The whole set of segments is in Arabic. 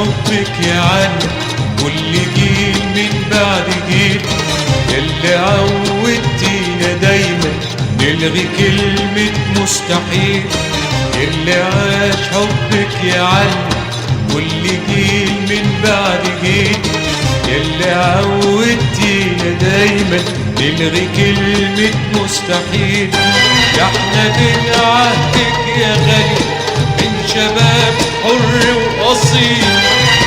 حبك يعلم كل جيل من بعد جيل، يلي عودتينا دايما نلغي كلمة مستحيل. اللي عاش حبك يعلم كل جيل من بعد جيل، يلي عودتينا دايما نلغي كلمة مستحيل. ده احنا من عهدك يا غالي من شباب حر وأصيل،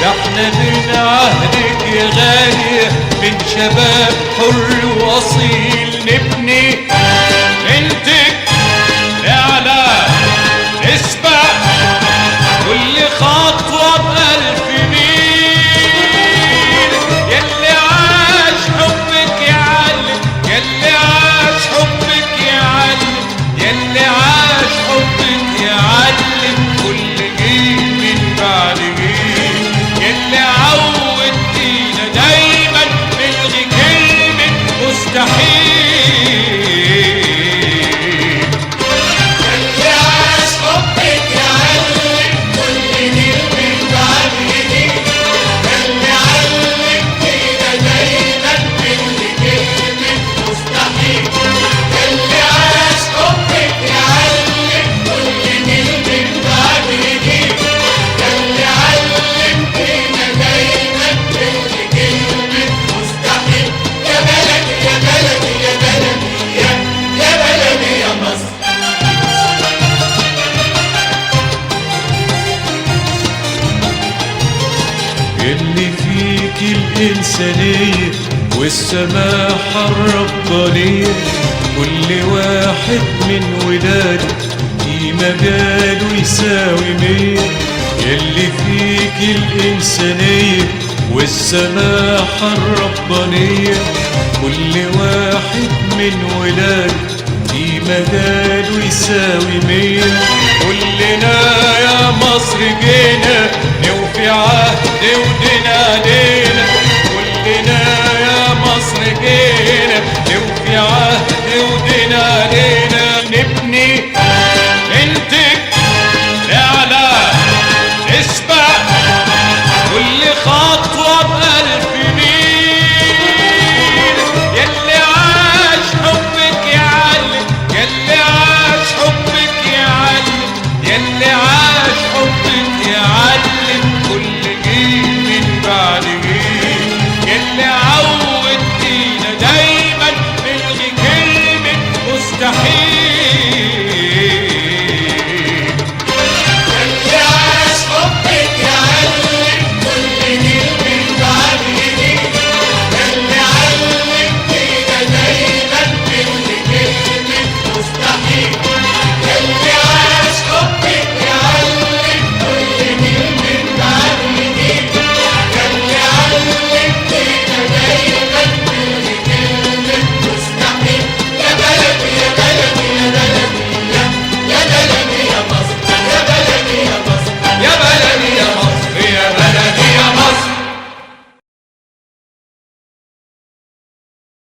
ده احنا من عهدك يا غالي من شباب حر وأصيل. نبني بنتك نعلى نسبق كل خطوة بألف ميل. يلي عاش حبك يعلم، يلي عاش حبك يعلم، يلي عاش حبك يعلم كل جيل من بعد جيل، يلي عودتينا دايما نلغي كلمة مستحيل. اللي فيك الإنسانية والسماحة الربانية، كل واحد من ولادك في مجاله يساوي مية. اللي فيك الإنسانية والسماحة الربانية، كل واحد من ولادك في مجاله يساوي مية. كلنا يا مصر جينا نوفي عهد ودين عليه،